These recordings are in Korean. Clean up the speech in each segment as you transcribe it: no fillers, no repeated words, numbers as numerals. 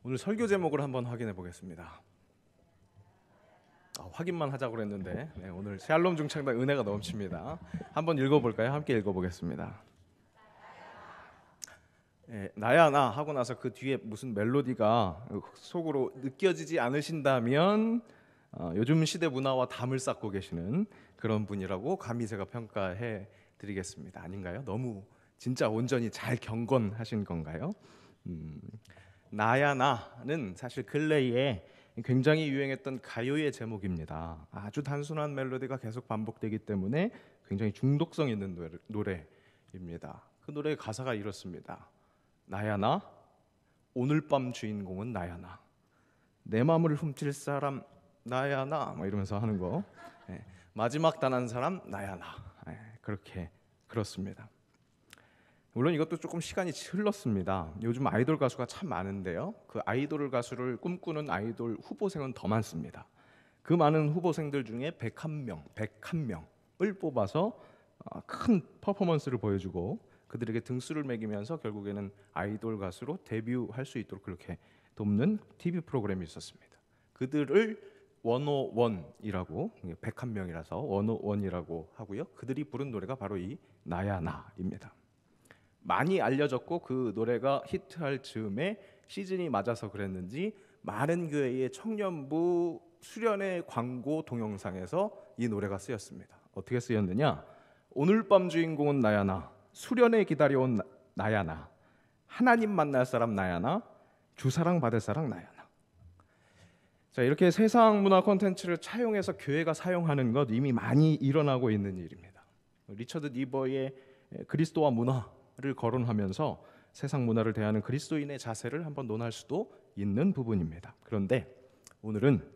오늘 설교 제목을 한번 확인해 보겠습니다. 확인만 하자고 그랬는데 오늘 샬롬 중창단 은혜가 넘칩니다. 한번 읽어볼까요? 함께 읽어보겠습니다. 나야 나 하고 나서 그 뒤에 무슨 멜로디가 속으로 느껴지지 않으신다면 요즘 시대 문화와 담을 쌓고 계시는 그런 분이라고 감히 제가 평가해 드리겠습니다. 아닌가요? 너무 진짜 온전히 잘 경건하신 건가요? 나야 나는 사실 근래에 굉장히 유행했던 가요의 제목입니다. 아주 단순한 멜로디가 계속 반복되기 때문에 굉장히 중독성 있는 노래입니다. 그 노래의 가사가 이렇습니다. 나야 나, 오늘 밤 주인공은 나야 나, 내 마음을 훔칠 사람 나야 나, 이러면서 하는 거. 마지막 단한 사람 나야 나. 그렇습니다. 물론 이것도 조금 시간이 흘렀습니다. 요즘 아이돌 가수가 참 많은데요. 그 아이돌 가수를 꿈꾸는 아이돌 후보생은 더 많습니다. 그 많은 후보생들 중에 101명을 뽑아서 큰 퍼포먼스를 보여주고 그들에게 등수를 매기면서 결국에는 아이돌 가수로 데뷔할 수 있도록 그렇게 돕는 TV 프로그램이 있었습니다. 그들을 101이라고 101명이라서 101이라고 하고요. 그들이 부른 노래가 바로 이 나야 나입니다. 많이 알려졌고 그 노래가 히트할 즈음에 시즌이 맞아서 그랬는지 많은 교회의 청년부 수련회 광고 동영상에서 이 노래가 쓰였습니다. 어떻게 쓰였느냐? 오늘 밤 주인공은 나야 나, 수련회 기다려온 나야 나, 하나님 만날 사람 나야 나, 주사랑 받을 사람 나야 나. 자, 이렇게 세상 문화 콘텐츠를 차용해서 교회가 사용하는 것 이미 많이 일어나고 있는 일입니다. 리처드 니버의 그리스도와 문화를 거론하면서 세상 문화를 대하는 그리스도인의 자세를 한번 논할 수도 있는 부분입니다. 그런데 오늘은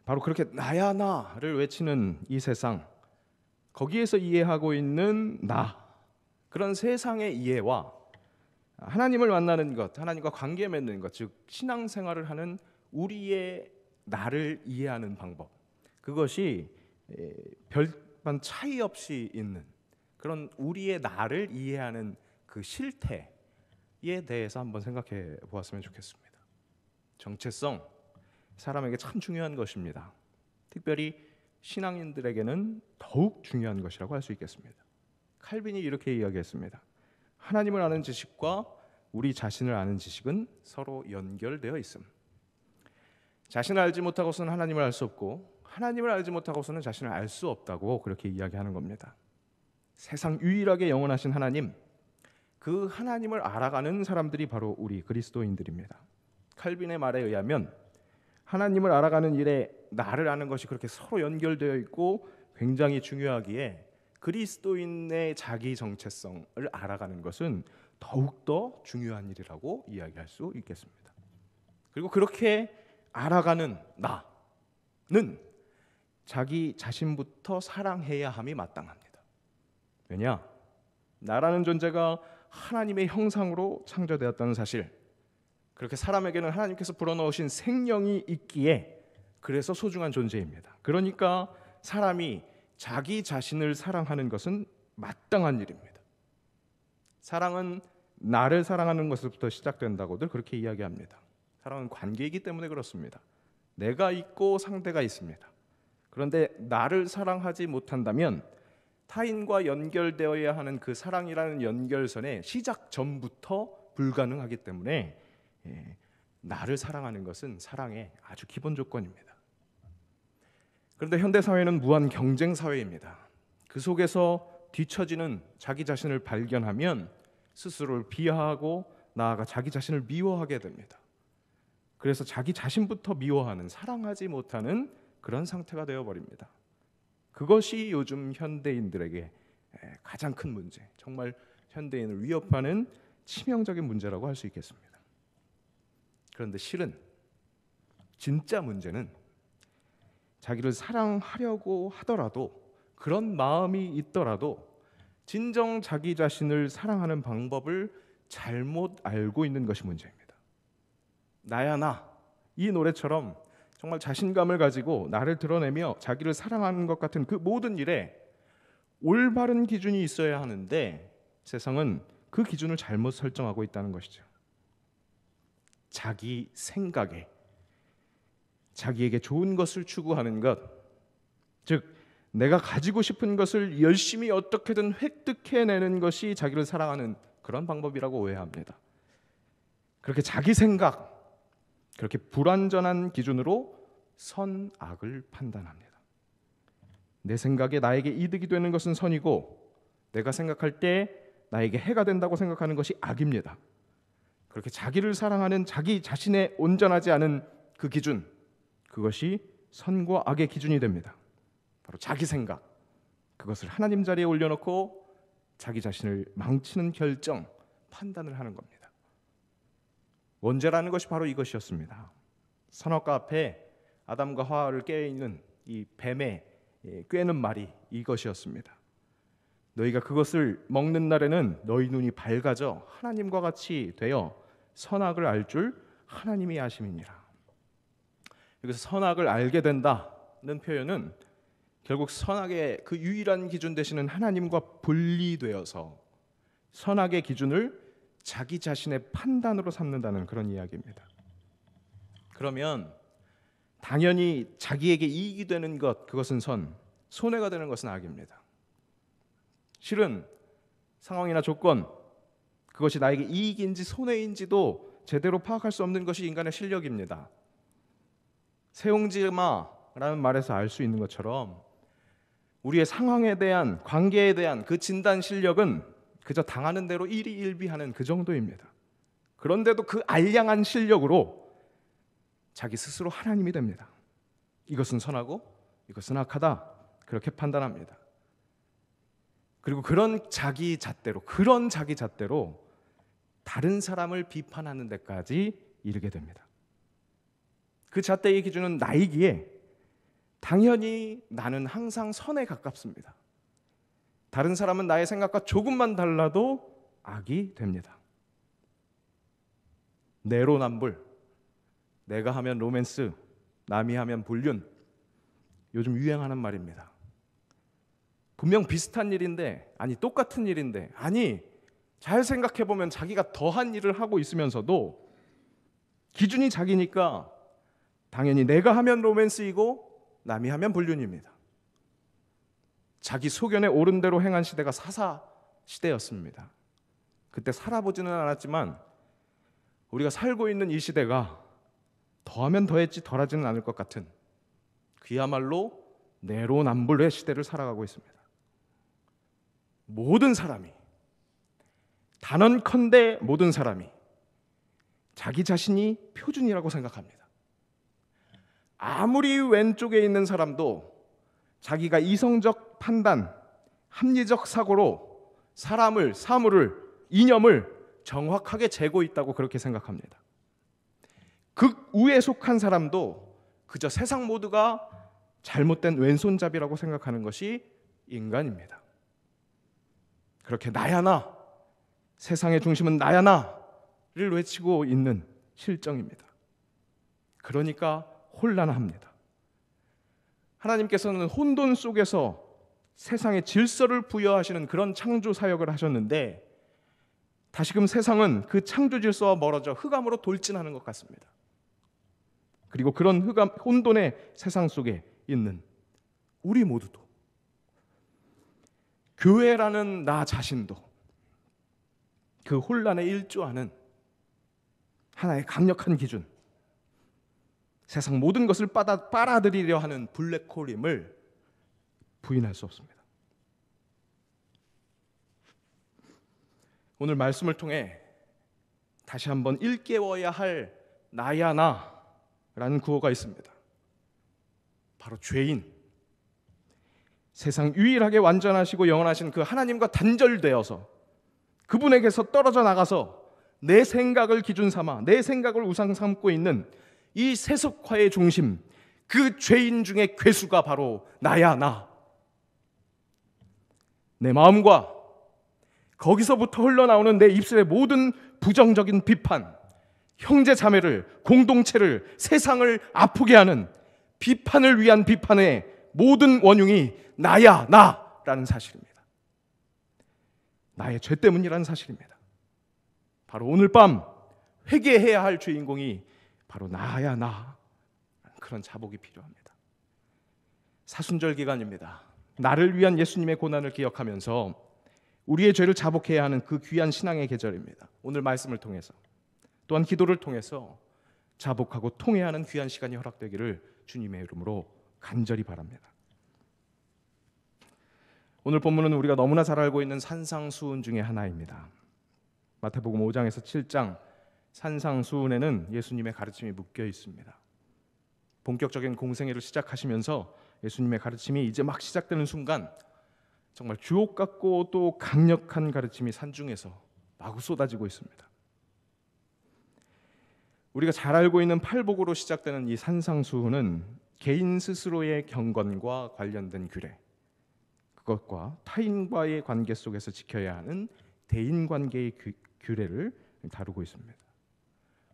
바로 그렇게 나야 나를 외치는 이 세상, 거기에서 이해하고 있는 나, 그런 세상의 이해와 하나님을 만나는 것, 하나님과 관계 맺는 것, 즉 신앙생활을 하는 우리의 나를 이해하는 방법, 그것이 별반 차이 없이 있는 그런 우리의 나를 이해하는 그 실태에 대해서 한번 생각해 보았으면 좋겠습니다. 정체성, 사람에게 참 중요한 것입니다. 특별히 신앙인들에게는 더욱 중요한 것이라고 할 수 있겠습니다. 칼빈이 이렇게 이야기했습니다. 하나님을 아는 지식과 우리 자신을 아는 지식은 서로 연결되어 있음. 자신을 알지 못하고서는 하나님을 알 수 없고 하나님을 알지 못하고서는 자신을 알 수 없다고 그렇게 이야기하는 겁니다. 세상 유일하게 영원하신 하나님, 그 하나님을 알아가는 사람들이 바로 우리 그리스도인들입니다. 칼빈의 말에 의하면 하나님을 알아가는 일에 나를 아는 것이 그렇게 서로 연결되어 있고 굉장히 중요하기에 그리스도인의 자기 정체성을 알아가는 것은 더욱더 중요한 일이라고 이야기할 수 있겠습니다. 그리고 그렇게 알아가는 나는 자기 자신부터 사랑해야 함이 마땅합니다. 왜냐? 나라는 존재가 하나님의 형상으로 창조되었다는 사실, 그렇게 사람에게는 하나님께서 불어넣으신 생명이 있기에 그래서 소중한 존재입니다. 그러니까 사람이 자기 자신을 사랑하는 것은 마땅한 일입니다. 사랑은 나를 사랑하는 것부터 시작된다고들 그렇게 이야기합니다. 사랑은 관계이기 때문에 그렇습니다. 내가 있고 상대가 있습니다. 그런데 나를 사랑하지 못한다면 타인과 연결되어야 하는 그 사랑이라는 연결선의 시작 전부터 불가능하기 때문에 나를 사랑하는 것은 사랑의 아주 기본 조건입니다. 그런데 현대 사회는 무한 경쟁 사회입니다. 그 속에서 뒤처지는 자기 자신을 발견하면 스스로를 비하하고 나아가 자기 자신을 미워하게 됩니다. 그래서 자기 자신부터 미워하는, 사랑하지 못하는 그런 상태가 되어버립니다. 그것이 요즘 현대인들에게 가장 큰 문제, 정말 현대인을 위협하는 치명적인 문제라고 할 수 있겠습니다. 그런데 실은 진짜 문제는 자기를 사랑하려고 하더라도, 그런 마음이 있더라도 진정 자기 자신을 사랑하는 방법을 잘못 알고 있는 것이 문제입니다. 나야 나, 이 노래처럼 정말 자신감을 가지고 나를 드러내며 자기를 사랑하는 것 같은 그 모든 일에 올바른 기준이 있어야 하는데 세상은 그 기준을 잘못 설정하고 있다는 것이죠. 자기 생각에, 자기에게 좋은 것을 추구하는 것, 즉 내가 가지고 싶은 것을 열심히 어떻게든 획득해내는 것이 자기를 사랑하는 그런 방법이라고 오해합니다. 그렇게 자기 생각, 그렇게 불완전한 기준으로 선악을 판단합니다. 내 생각에 나에게 이득이 되는 것은 선이고, 내가 생각할 때 나에게 해가 된다고 생각하는 것이 악입니다. 그렇게 자기를 사랑하는 자기 자신에 온전하지 않은 그 기준, 그것이 선과 악의 기준이 됩니다. 바로 자기 생각, 그것을 하나님 자리에 올려놓고 자기 자신을 망치는 결정, 판단을 하는 겁니다. 원죄라는 것이 바로 이것이었습니다. 선악과 앞에 아담과 하와를 꿰있는 이 뱀의 꿰는 말이 이것이었습니다. 너희가 그것을 먹는 날에는 너희 눈이 밝아져 하나님과 같이 되어 선악을 알 줄 하나님이 아심이니라. 여기서 선악을 알게 된다는 표현은 결국 선악의 그 유일한 기준 되시는 하나님과 분리되어서 선악의 기준을 자기 자신의 판단으로 삼는다는 그런 이야기입니다. 그러면 당연히 자기에게 이익이 되는 것, 그것은 선, 손해가 되는 것은 악입니다. 실은 상황이나 조건, 그것이 나에게 이익인지 손해인지도 제대로 파악할 수 없는 것이 인간의 실력입니다. 세용지마라는 말에서 알 수 있는 것처럼 우리의 상황에 대한, 관계에 대한 그 진단 실력은 그저 당하는 대로 일희일비하는 그 정도입니다. 그런데도 그 알량한 실력으로 자기 스스로 하나님이 됩니다. 이것은 선하고 이것은 악하다, 그렇게 판단합니다. 그리고 그런 자기 잣대로 다른 사람을 비판하는 데까지 이르게 됩니다. 그 잣대의 기준은 나이기에 당연히 나는 항상 선에 가깝습니다. 다른 사람은 나의 생각과 조금만 달라도 악이 됩니다. 내로남불, 내가 하면 로맨스, 남이 하면 불륜, 요즘 유행하는 말입니다. 분명 비슷한 일인데, 아니 똑같은 일인데, 아니 잘 생각해보면 자기가 더한 일을 하고 있으면서도 기준이 자기니까 당연히 내가 하면 로맨스이고 남이 하면 불륜입니다. 자기 소견에 옳은 대로 행한 시대가 사사 시대였습니다. 그때 살아보지는 않았지만 우리가 살고 있는 이 시대가 더하면 더했지 덜하지는 않을 것 같은 그야말로 내로남불의 시대를 살아가고 있습니다. 모든 사람이, 단언컨대 모든 사람이 자기 자신이 표준이라고 생각합니다. 아무리 왼쪽에 있는 사람도 자기가 이성적 판단, 합리적 사고로 사람을, 사물을, 이념을 정확하게 재고 있다고 그렇게 생각합니다. 극우에 속한 사람도 그저 세상 모두가 잘못된 왼손잡이라고 생각하는 것이 인간입니다. 그렇게 나야 나, 세상의 중심은 나야 나를 외치고 있는 실정입니다. 그러니까 혼란합니다. 하나님께서는 혼돈 속에서 세상에 질서를 부여하시는 그런 창조 사역을 하셨는데 다시금 세상은 그 창조 질서와 멀어져 흑암으로 돌진하는 것 같습니다. 그리고 그런 혼돈의 세상 속에 있는 우리 모두도, 교회라는 나 자신도 그 혼란에 일조하는 하나의 강력한 기준, 세상 모든 것을 빨아들이려 하는 블랙홀임을 부인할 수 없습니다. 오늘 말씀을 통해 다시 한번 일깨워야 할 나야 나라는 구호가 있습니다. 바로 죄인, 세상 유일하게 완전하시고 영원하신 그 하나님과 단절되어서 그분에게서 떨어져 나가서 내 생각을 기준 삼아 내 생각을 우상 삼고 있는 이 세속화의 중심, 그 죄인 중에 괴수가 바로 나야 나. 내 마음과 거기서부터 흘러나오는 내 입술의 모든 부정적인 비판, 형제 자매를, 공동체를, 세상을 아프게 하는 비판을 위한 비판의 모든 원흉이 나야 나라는 사실입니다. 나의 죄 때문이라는 사실입니다. 바로 오늘 밤 회개해야 할 주인공이 바로 나야 나. 그런 자복이 필요합니다. 사순절 기간입니다. 나를 위한 예수님의 고난을 기억하면서 우리의 죄를 자복해야 하는 그 귀한 신앙의 계절입니다. 오늘 말씀을 통해서 또한 기도를 통해서 자복하고 통회하는 귀한 시간이 허락되기를 주님의 이름으로 간절히 바랍니다. 오늘 본문은 우리가 너무나 잘 알고 있는 산상수훈 중에 하나입니다. 마태복음 5장에서 7장 산상수훈에는 예수님의 가르침이 묶여 있습니다. 본격적인 공생애를 시작하시면서 예수님의 가르침이 이제 막 시작되는 순간 정말 주옥 같고 또 강력한 가르침이 산중에서 마구 쏟아지고 있습니다. 우리가 잘 알고 있는 팔복으로 시작되는 이 산상수훈은 개인 스스로의 경건과 관련된 규례, 그것과 타인과의 관계 속에서 지켜야 하는 대인관계의 규례를 다루고 있습니다.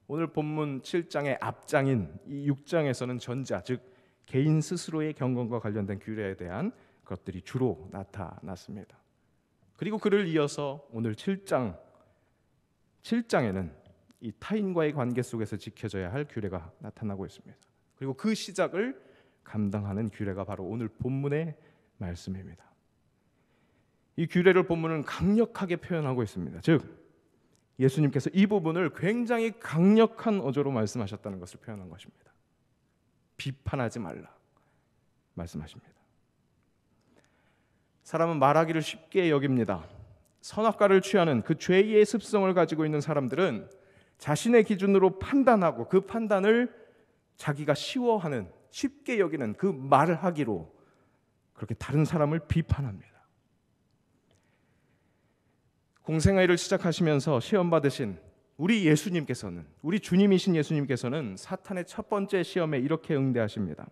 오늘 본문 7장의 앞장인 이 6장에서는 전자, 즉 개인 스스로의 경건과 관련된 규례에 대한 것들이 주로 나타났습니다. 그리고 그를 이어서 오늘 7장에는 이 타인과의 관계 속에서 지켜져야 할 규례가 나타나고 있습니다. 그리고 그 시작을 감당하는 규례가 바로 오늘 본문의 말씀입니다. 이 규례를 본문은 강력하게 표현하고 있습니다. 즉 예수님께서 이 부분을 굉장히 강력한 어조로 말씀하셨다는 것을 표현한 것입니다. 비판하지 말라 말씀하십니다. 사람은 말하기를 쉽게 여깁니다. 선악과를 취하는 그 죄의 습성을 가지고 있는 사람들은 자신의 기준으로 판단하고 그 판단을 자기가 쉬워하는, 쉽게 여기는 그 말을 하기로 그렇게 다른 사람을 비판합니다. 공생애를 시작하시면서 시험 받으신 우리 예수님께서는, 우리 주님이신 예수님께서는 사탄의 첫 번째 시험에 이렇게 응대하십니다.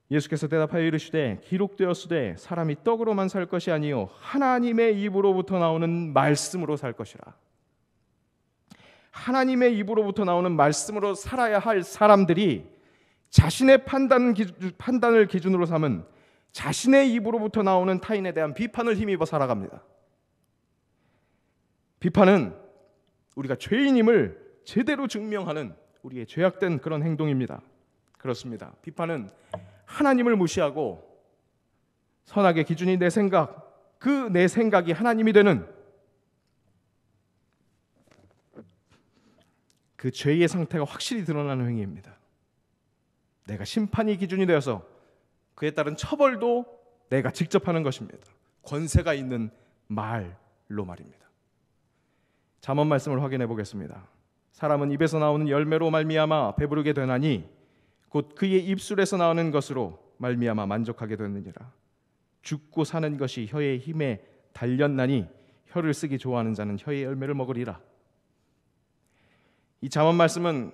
예수께서 대답하여 이르시되 기록되었으되 사람이 떡으로만 살 것이 아니요 하나님의 입으로부터 나오는 말씀으로 살 것이라. 하나님의 입으로부터 나오는 말씀으로 살아야 할 사람들이 자신의 판단을 기준으로 삼은 자신의 입으로부터 나오는 타인에 대한 비판을 힘입어 살아갑니다. 비판은 우리가 죄인임을 제대로 증명하는 우리의 죄악된 그런 행동입니다. 그렇습니다. 비판은 하나님을 무시하고 선악의 기준이 내 생각, 그 내 생각이 하나님이 되는 그 죄의 상태가 확실히 드러나는 행위입니다. 내가 심판이 기준이 되어서 그에 따른 처벌도 내가 직접 하는 것입니다. 권세가 있는 말로 말입니다. 잠언 말씀을 확인해 보겠습니다. 사람은 입에서 나오는 열매로 말미암아 배부르게 되나니 곧 그의 입술에서 나오는 것으로 말미암아 만족하게 되느니라. 죽고 사는 것이 혀의 힘에 달렸나니 혀를 쓰기 좋아하는 자는 혀의 열매를 먹으리라. 이 잠언 말씀은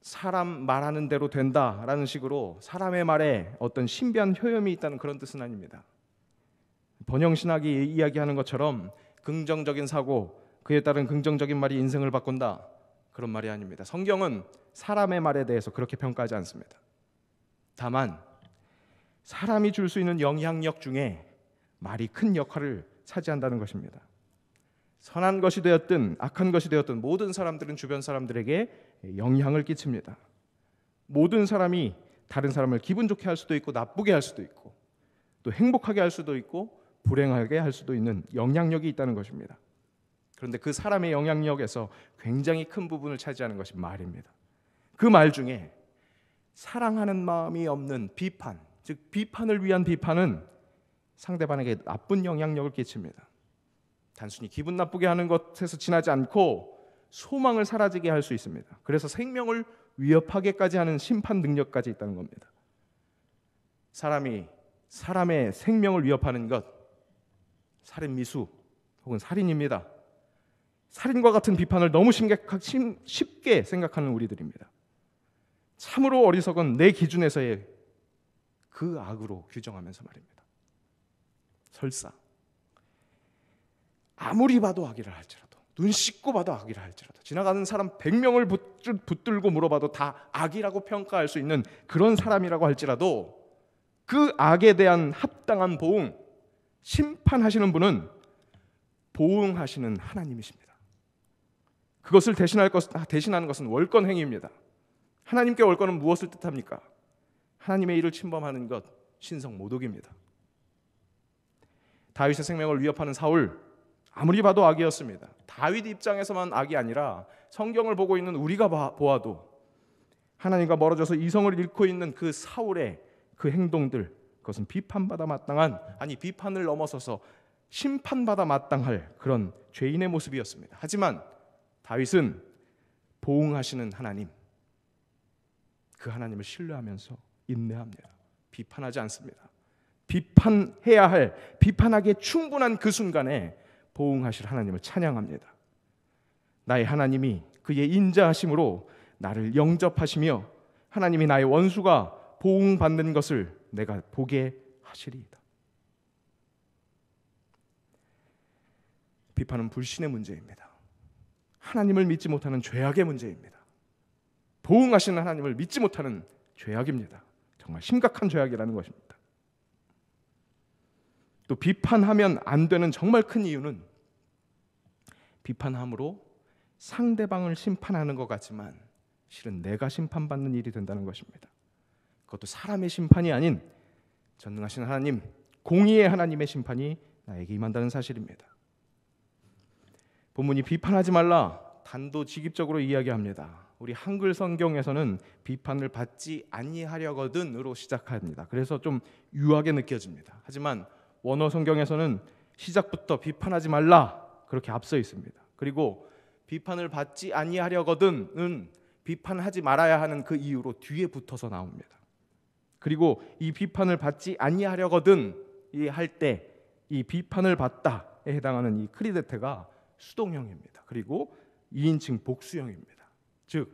사람 말하는 대로 된다라는 식으로 사람의 말에 어떤 신비한 효염이 있다는 그런 뜻은 아닙니다. 번영신학이 이야기하는 것처럼 긍정적인 사고, 그에 따른 긍정적인 말이 인생을 바꾼다, 그런 말이 아닙니다. 성경은 사람의 말에 대해서 그렇게 평가하지 않습니다. 다만 사람이 줄 수 있는 영향력 중에 말이 큰 역할을 차지한다는 것입니다. 선한 것이 되었든 악한 것이 되었든 모든 사람들은 주변 사람들에게 영향을 끼칩니다. 모든 사람이 다른 사람을 기분 좋게 할 수도 있고 나쁘게 할 수도 있고 또 행복하게 할 수도 있고 불행하게 할 수도 있는 영향력이 있다는 것입니다. 그런데 그 사람의 영향력에서 굉장히 큰 부분을 차지하는 것이 말입니다. 그 말 중에 사랑하는 마음이 없는 비판, 즉 비판을 위한 비판은 상대방에게 나쁜 영향력을 끼칩니다. 단순히 기분 나쁘게 하는 것에서 지나지 않고 소망을 사라지게 할 수 있습니다. 그래서 생명을 위협하게까지 하는 심판 능력까지 있다는 겁니다. 사람이 사람의 생명을 위협하는 것, 살인 미수 혹은 살인입니다. 살인과 같은 비판을 너무 쉽게 생각하는 우리들입니다. 참으로 어리석은 내 기준에서의 그 악으로 규정하면서 말입니다. 설사 아무리 봐도 악이라 할지라도, 눈 씻고 봐도 악이라 할지라도, 지나가는 사람 100명을 붙들고 물어봐도 다 악이라고 평가할 수 있는 그런 사람이라고 할지라도 그 악에 대한 합당한 보응, 심판하시는 분은 보응하시는 하나님이십니다. 그것을 대신하는 것은 월권 행위입니다. 하나님께 월권은 무엇을 뜻합니까? 하나님의 일을 침범하는 것, 신성 모독입니다. 다윗의 생명을 위협하는 사울, 아무리 봐도 악이었습니다. 다윗 입장에서만 악이 아니라 성경을 보고 있는 우리가 보아도 하나님과 멀어져서 이성을 잃고 있는 그 사울의 그 행동들, 그것은 비판받아 마땅한, 아니 비판을 넘어서서 심판받아 마땅할 그런 죄인의 모습이었습니다. 하지만 다윗은 보응하시는 하나님, 그 하나님을 신뢰하면서 인내합니다. 비판하지 않습니다. 비판해야 할, 비판하기에 충분한 그 순간에 보응하실 하나님을 찬양합니다. 나의 하나님이 그의 인자하심으로 나를 영접하시며 하나님이 나의 원수가 보응받는 것을 내가 보게 하시리이다. 비판은 불신의 문제입니다. 하나님을 믿지 못하는 죄악의 문제입니다. 보응하시는 하나님을 믿지 못하는 죄악입니다. 정말 심각한 죄악이라는 것입니다. 또 비판하면 안 되는 정말 큰 이유는 비판함으로 상대방을 심판하는 것 같지만 실은 내가 심판받는 일이 된다는 것입니다. 그것도 사람의 심판이 아닌 전능하신 하나님, 공의의 하나님의 심판이 나에게 임한다는 사실입니다. 본문이 비판하지 말라 단도직입적으로 이야기합니다. 우리 한글 성경에서는 비판을 받지 아니하려거든으로 시작합니다. 그래서 좀 유하게 느껴집니다. 하지만 원어 성경에서는 시작부터 비판하지 말라 그렇게 앞서 있습니다. 그리고 비판을 받지 아니하려거든은 비판하지 말아야 하는 그 이유로 뒤에 붙어서 나옵니다. 그리고 이 비판을 받지 아니하려거든 할 때 이 비판을 받다에 해당하는 이 크리데테가 수동형입니다. 그리고 2인칭 복수형입니다. 즉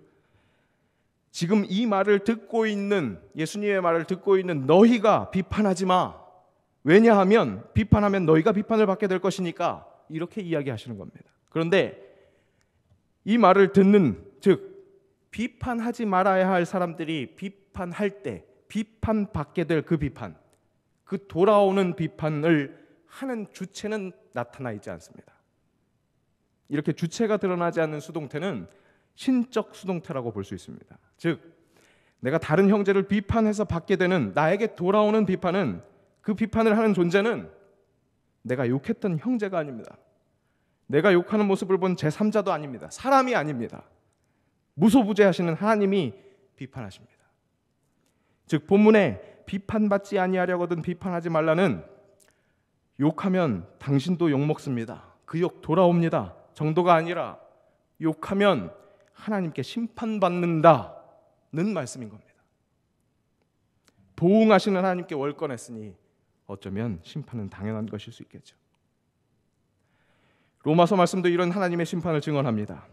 지금 이 말을 듣고 있는, 예수님의 말을 듣고 있는 너희가 비판하지 마. 왜냐하면 비판하면 너희가 비판을 받게 될 것이니까, 이렇게 이야기하시는 겁니다. 그런데 이 말을 듣는, 즉 비판하지 말아야 할 사람들이 비판할 때 비판받게 될 그 비판, 그 돌아오는 비판을 하는 주체는 나타나 있지 않습니다. 이렇게 주체가 드러나지 않는 수동태는 신적 수동태라고 볼 수 있습니다. 즉 내가 다른 형제를 비판해서 받게 되는, 나에게 돌아오는 비판은, 그 비판을 하는 존재는 내가 욕했던 형제가 아닙니다. 내가 욕하는 모습을 본 제3자도 아닙니다. 사람이 아닙니다. 무소부재하시는 하나님이 비판하십니다. 즉 본문에 비판받지 아니하려거든 비판하지 말라는, 욕하면 당신도 욕먹습니다. 그 욕 돌아옵니다 정도가 아니라 욕하면 하나님께 심판받는다는 말씀인 겁니다. 보응하시는 하나님께 월권했으니 어쩌면 심판은 당연한 것일 수 있겠죠. 로마서 말씀도 이런 하나님의 심판을 증언합니다.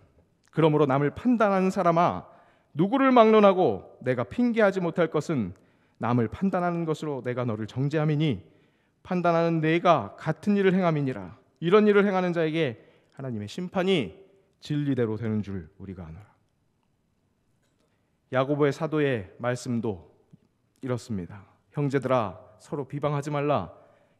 그러므로 남을 판단하는 사람아, 누구를 막론하고 내가 핑계하지 못할 것은 남을 판단하는 것으로 내가 너를 정죄함이니 판단하는 내가 같은 일을 행함이니라. 이런 일을 행하는 자에게 하나님의 심판이 진리대로 되는 줄 우리가 아노라. 야고보의 사도의 말씀도 이렇습니다. 형제들아 서로 비방하지 말라.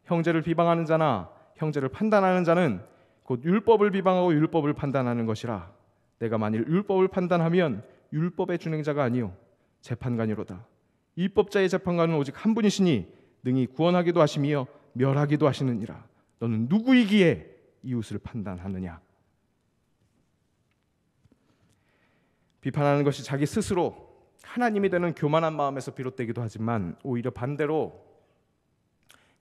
형제를 비방하는 자나 형제를 판단하는 자는 곧 율법을 비방하고 율법을 판단하는 것이라. 내가 만일 율법을 판단하면 율법의 준행자가 아니요 재판관이로다. 입법자의 재판관은 오직 한 분이시니 능히 구원하기도 하시며 멸하기도 하시느니라. 너는 누구이기에 이웃을 판단하느냐. 비판하는 것이 자기 스스로 하나님이 되는 교만한 마음에서 비롯되기도 하지만 오히려 반대로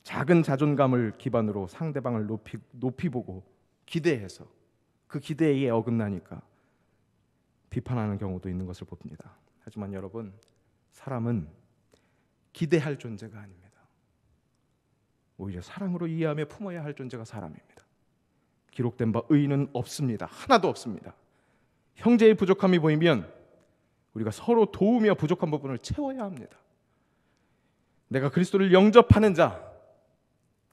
작은 자존감을 기반으로 상대방을 높이 보고 기대해서 그 기대에 어긋나니까 비판하는 경우도 있는 것을 봅니다. 하지만 여러분, 사람은 기대할 존재가 아닙니다. 오히려 사랑으로 이해하며 품어야 할 존재가 사람입니다. 기록된 바 의인은 없습니다. 하나도 없습니다. 형제의 부족함이 보이면 우리가 서로 도우며 부족한 부분을 채워야 합니다. 내가 그리스도를 영접하는 자,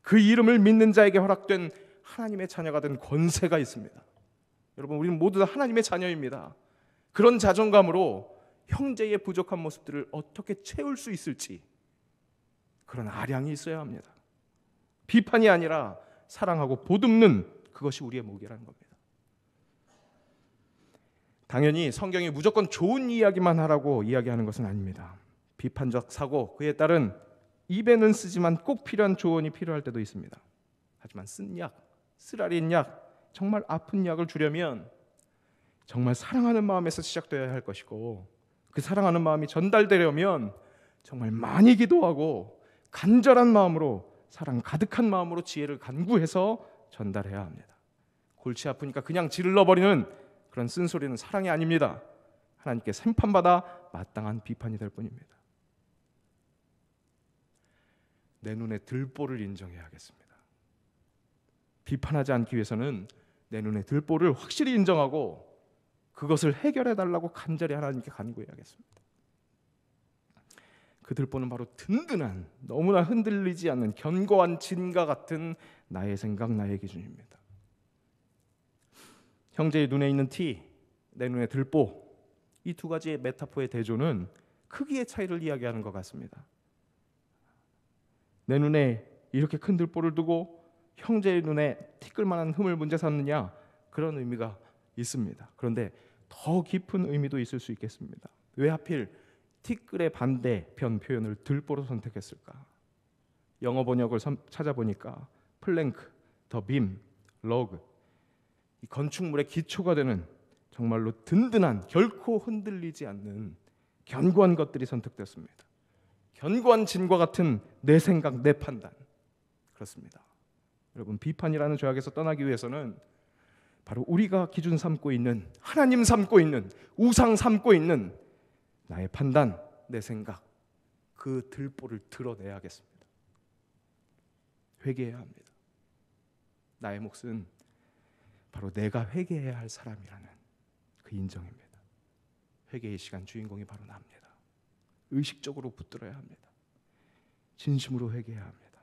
그 이름을 믿는 자에게 허락된 하나님의 자녀가 된 권세가 있습니다. 여러분, 우리는 모두 다 하나님의 자녀입니다. 그런 자존감으로 형제의 부족한 모습들을 어떻게 채울 수 있을지, 그런 아량이 있어야 합니다. 비판이 아니라 사랑하고 보듬는, 그것이 우리의 목이라는 겁니다. 당연히 성경이 무조건 좋은 이야기만 하라고 이야기하는 것은 아닙니다. 비판적 사고, 그에 따른 입에는 쓰지만 꼭 필요한 조언이 필요할 때도 있습니다. 하지만 쓴 약, 쓰라린 약, 정말 아픈 약을 주려면 정말 사랑하는 마음에서 시작되어야 할 것이고, 그 사랑하는 마음이 전달되려면 정말 많이 기도하고 간절한 마음으로, 사랑 가득한 마음으로 지혜를 간구해서 전달해야 합니다. 골치 아프니까 그냥 질러버리는 그런 쓴소리는 사랑이 아닙니다. 하나님께 심판받아 마땅한 비판이 될 뿐입니다. 내 눈에 들보를 인정해야겠습니다. 비판하지 않기 위해서는 내 눈에 들보를 확실히 인정하고 그것을 해결해달라고 간절히 하나님께 간구해야겠습니다. 그 들보는 바로 든든한, 너무나 흔들리지 않는 견고한 진과 같은 나의 생각, 나의 기준입니다. 형제의 눈에 있는 티, 내 눈에 들보, 이 두 가지의 메타포의 대조는 크기의 차이를 이야기하는 것 같습니다. 내 눈에 이렇게 큰 들보를 두고 형제의 눈에 티끌만한 흠을 문제 삼느냐, 그런 의미가 있습니다. 그런데 더 깊은 의미도 있을 수 있겠습니다. 왜 하필 티끌의 반대편 표현을 들보로 선택했을까? 영어 번역을 찾아보니까 플랭크, 더 빔, 러그, 이 건축물의 기초가 되는 정말로 든든한, 결코 흔들리지 않는 견고한 것들이 선택됐습니다. 견고한 진과 같은 내 생각, 내 판단. 그렇습니다. 여러분, 비판이라는 죄악에서 떠나기 위해서는 바로 우리가 기준 삼고 있는, 하나님 삼고 있는, 우상 삼고 있는 나의 판단, 내 생각, 그 들보를 드러내야겠습니다. 회개해야 합니다. 나의 몫은 바로 내가 회개해야 할 사람이라는 그 인정입니다. 회개의 시간 주인공이 바로 나입니다. 의식적으로 붙들어야 합니다. 진심으로 회개해야 합니다.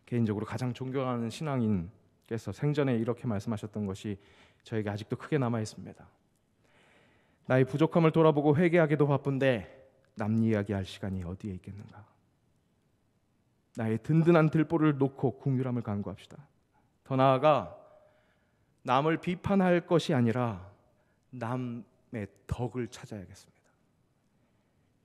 개인적으로 가장 존경하는 신앙인께서 생전에 이렇게 말씀하셨던 것이 저에게 아직도 크게 남아 있습니다. 나의 부족함을 돌아보고 회개하기도 바쁜데 남 이야기할 시간이 어디에 있겠는가? 나의 든든한 들보를 놓고 긍휼함을 간구합시다. 더 나아가 남을 비판할 것이 아니라 남의 덕을 찾아야겠습니다.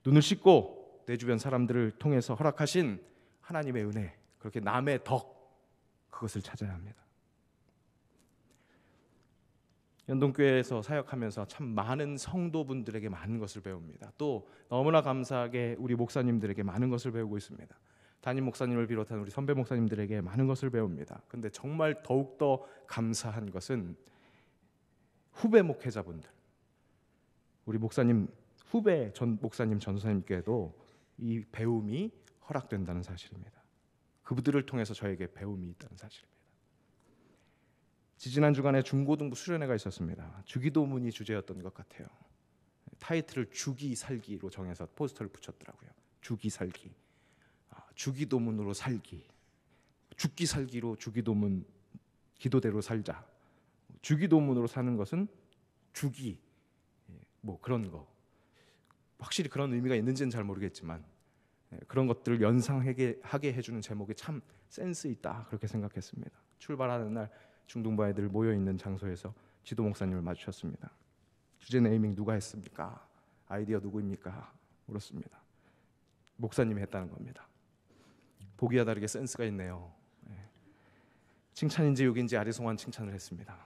눈을 씻고 내 주변 사람들을 통해서 허락하신 하나님의 은혜, 그렇게 남의 덕, 그것을 찾아야 합니다. 연동교회에서 사역하면서 참 많은 성도분들에게 많은 것을 배웁니다. 또 너무나 감사하게 우리 목사님들에게 많은 것을 배우고 있습니다. 담임 목사님을 비롯한 우리 선배 목사님들에게 많은 것을 배웁니다. 근데 정말 더욱더 감사한 것은 후배 목회자분들, 우리 목사님 후배 전 목사님 전사님께도 이 배움이 허락된다는 사실입니다. 그분들을 통해서 저에게 배움이 있다는 사실입니다. 지지난 주간에 중고등부 수련회가 있었습니다. 주기도문이 주제였던 것 같아요. 타이틀을 주기 살기로 정해서 포스터를 붙였더라고요. 주기 살기, 주기도문으로 살기, 죽기 살기로 주기도문, 기도대로 살자. 주기도문으로 사는 것은 주기, 뭐 그런 거, 확실히 그런 의미가 있는지는 잘 모르겠지만 그런 것들을 연상하게 해주는 제목이 참 센스 있다, 그렇게 생각했습니다. 출발하는 날 중등부 아이들 모여 있는 장소에서 지도 목사님을 마주쳤습니다. 주제 네이밍 누가 했습니까? 아이디어 누구입니까? 물었습니다. 목사님이 했다는 겁니다. 보기와 다르게 센스가 있네요. 칭찬인지 욕인지 아리송한 칭찬을 했습니다.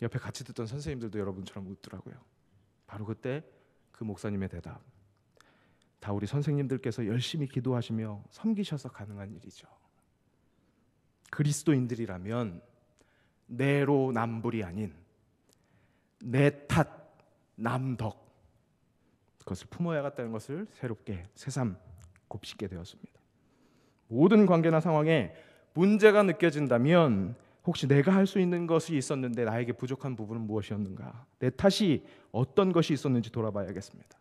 옆에 같이 듣던 선생님들도 여러분처럼 웃더라고요. 바로 그때 그 목사님의 대답, 다 우리 선생님들께서 열심히 기도하시며 섬기셔서 가능한 일이죠. 그리스도인들이라면 내로남불이 아닌 내 탓, 남덕, 그것을 품어야겠다는 것을 새롭게 새삼 곱씹게 되었습니다. 모든 관계나 상황에 문제가 느껴진다면 혹시 내가 할 수 있는 것이 있었는데 나에게 부족한 부분은 무엇이었는가? 내 탓이 어떤 것이 있었는지 돌아봐야겠습니다.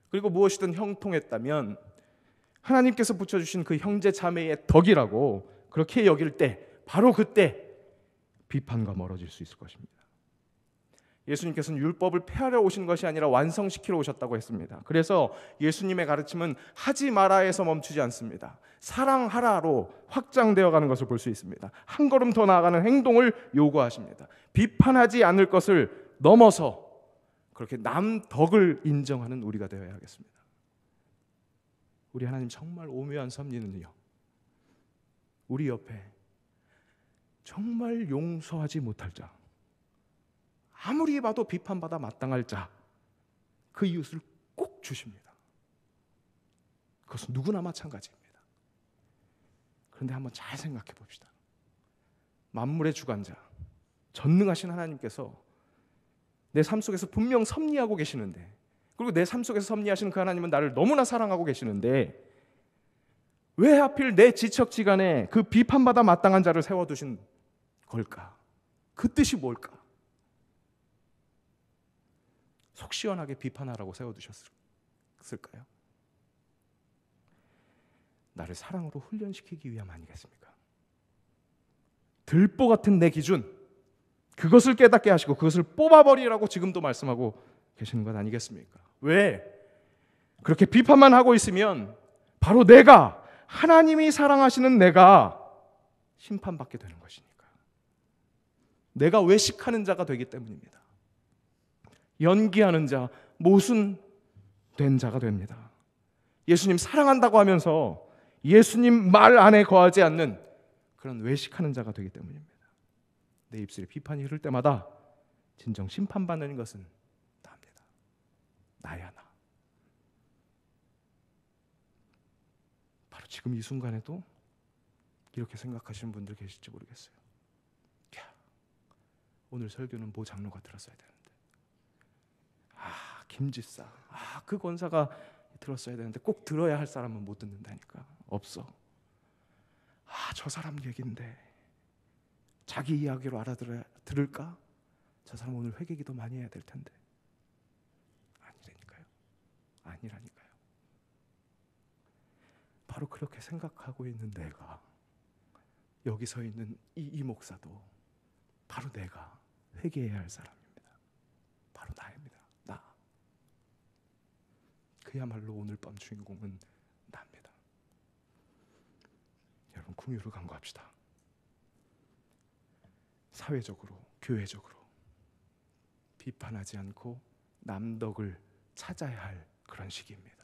그리고 무엇이든 형통했다면 하나님께서 붙여주신 그 형제 자매의 덕이라고 그렇게 여길 때 바로 그때 비판과 멀어질 수 있을 것입니다. 예수님께서는 율법을 폐하려 오신 것이 아니라 완성시키러 오셨다고 했습니다. 그래서 예수님의 가르침은 하지 마라에서 멈추지 않습니다. 사랑하라로 확장되어 가는 것을 볼 수 있습니다. 한 걸음 더 나아가는 행동을 요구하십니다. 비판하지 않을 것을 넘어서 그렇게 남 덕을 인정하는 우리가 되어야 하겠습니다. 우리 하나님 정말 오묘한 섭리는요, 우리 옆에 정말 용서하지 못할 자, 아무리 봐도 비판받아 마땅할 자, 그 이웃을 꼭 주십니다. 그것은 누구나 마찬가지입니다. 그런데 한번 잘 생각해 봅시다. 만물의 주관자, 전능하신 하나님께서 내 삶 속에서 분명 섭리하고 계시는데, 그리고 내 삶 속에서 섭리하시는 그 하나님은 나를 너무나 사랑하고 계시는데 왜 하필 내 지척지간에 그 비판받아 마땅한 자를 세워두신 걸까? 그 뜻이 뭘까? 속 시원하게 비판하라고 세워두셨을까요? 나를 사랑으로 훈련시키기 위함 아니겠습니까? 들보 같은 내 기준, 그것을 깨닫게 하시고 그것을 뽑아버리라고 지금도 말씀하고 계시는 것 아니겠습니까? 왜? 그렇게 비판만 하고 있으면 바로 내가, 하나님이 사랑하시는 내가 심판받게 되는 것이니까. 내가 외식하는 자가 되기 때문입니다. 연기하는 자, 모순된 자가 됩니다. 예수님 사랑한다고 하면서 예수님 말 안에 거하지 않는 그런 외식하는 자가 되기 때문입니다. 내 입술에 비판이 흐를 때마다 진정 심판받는 것은 나입니다. 나야 나. 바로 지금 이 순간에도 이렇게 생각하시는 분들 계실지 모르겠어요. 야, 오늘 설교는 모 장로가 들었어야 되는데, 김지사, 그 권사가 들었어야 되는데 꼭 들어야 할 사람은 못 듣는다니까. 없어. 저 사람 얘기인데 자기 이야기로 들을까? 저 사람 오늘 회개기도 많이 해야 될 텐데. 아니라니까요. 바로 그렇게 생각하고 있는 내가, 여기 서 있는 이 목사도 바로 내가 회개해야 할 사람입니다. 바로 나입니다. 나. 그야말로 오늘 밤 주인공은 나입니다. 여러분, 긍휼을 간구합시다. 사회적으로, 교회적으로 비판하지 않고 남덕을 찾아야 할 그런 시기입니다.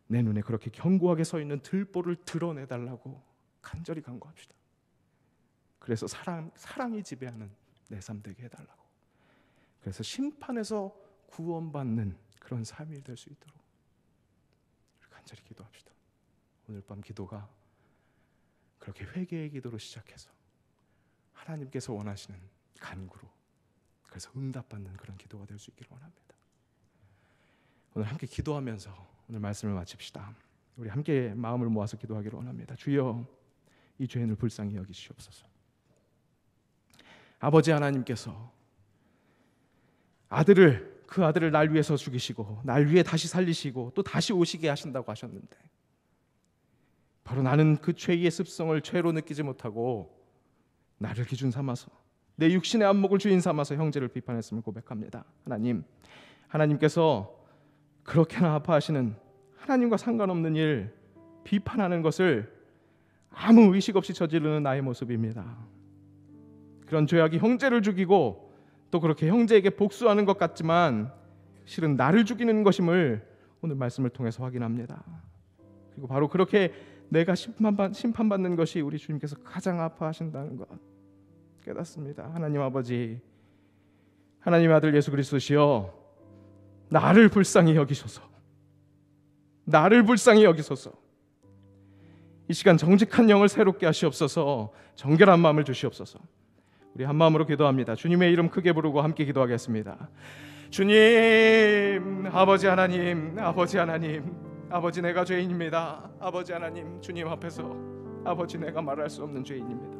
내 눈에 그렇게 견고하게 서 있는 들보를 드러내달라고 간절히 간구합시다. 그래서 사랑이 지배하는 내 삶 되게 해달라고. 그래서 심판에서 구원받는 그런 삶이 될 수 있도록 간절히 기도합시다. 오늘 밤 기도가 그렇게 회개의 기도로 시작해서 하나님께서 원하시는 간구로, 그래서 응답받는 그런 기도가 될 수 있기를 원합니다. 오늘 함께 기도하면서 오늘 말씀을 마칩시다. 우리 함께 마음을 모아서 기도하기를 원합니다. 주여, 이 죄인을 불쌍히 여기시옵소서. 아버지 하나님께서 그 아들을 날 위해서 죽이시고 날 위해 다시 살리시고 또 다시 오시게 하신다고 하셨는데, 바로 나는 그 죄의 습성을 죄로 느끼지 못하고 나를 기준 삼아서 내 육신의 안목을 주인 삼아서 형제를 비판했음을 고백합니다. 하나님께서 그렇게나 아파하시는 하나님과 상관없는 일, 비판하는 것을 아무 의식 없이 저지르는 나의 모습입니다. 그런 죄악이 형제를 죽이고 또 그렇게 형제에게 복수하는 것 같지만 실은 나를 죽이는 것임을 오늘 말씀을 통해서 확인합니다. 그리고 바로 그렇게 내가 심판받는 것이 우리 주님께서 가장 아파하신다는 것 깨닫습니다. 하나님 아버지, 하나님 아들 예수 그리스도시여, 나를 불쌍히 여기소서. 나를 불쌍히 여기소서. 이 시간 정직한 영을 새롭게 하시옵소서. 정결한 마음을 주시옵소서. 우리 한 마음으로 기도합니다. 주님의 이름 크게 부르고 함께 기도하겠습니다. 주님, 아버지 하나님, 아버지 하나님, 아버지 내가 죄인입니다. 아버지 하나님, 주님 앞에서 아버지 내가 말할 수 없는 죄인입니다.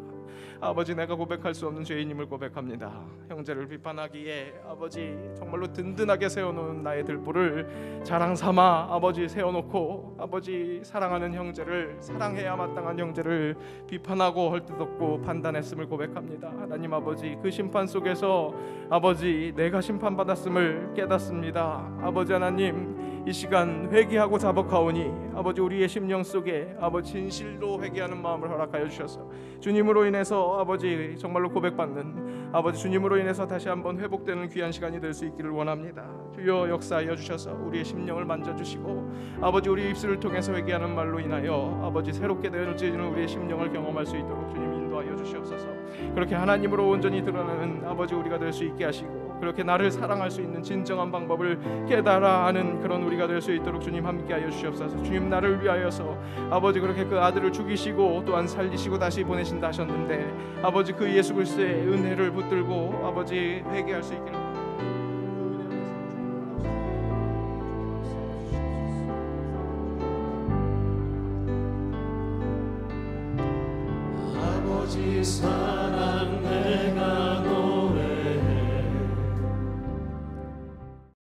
아버지 내가 고백할 수 없는 죄인임을 고백합니다. 형제를 비판하기에 아버지 정말로 든든하게 세워놓은 나의 들보를 자랑 삼아 아버지 세워놓고 아버지 사랑하는 형제를, 사랑해야 마땅한 형제를 비판하고 헐뜯었고 판단했음을 고백합니다. 하나님 아버지 그 심판 속에서 아버지 내가 심판받았음을 깨닫습니다. 아버지 하나님 이 시간 회개하고 자복하오니 아버지 우리의 심령 속에 아버지 진실로 회개하는 마음을 허락하여 주셔서 주님으로 인해서 아버지 정말로 고백받는 아버지 주님으로 인해서 다시 한번 회복되는 귀한 시간이 될 수 있기를 원합니다. 주여 역사하여 주셔서 우리의 심령을 만져주시고 아버지 우리 입술을 통해서 회개하는 말로 인하여 아버지 새롭게 되어지는 우리의 심령을 경험할 수 있도록 주님 인도하여 주시옵소서. 그렇게 하나님으로 온전히 드러나는 아버지 우리가 될 수 있게 하시고 그렇게 나를 사랑할 수 있는 진정한 방법을 깨달아 아는 그런 우리가 될 수 있도록 주님 함께하여 주시옵소서. 주님 나를 위하여서 아버지 그렇게 그 아들을 죽이시고 또한 살리시고 다시 보내신다 하셨는데 아버지 그 예수 그리스도의 은혜를 붙들고 아버지 회개할 수 있기를 아버지 사랑 내가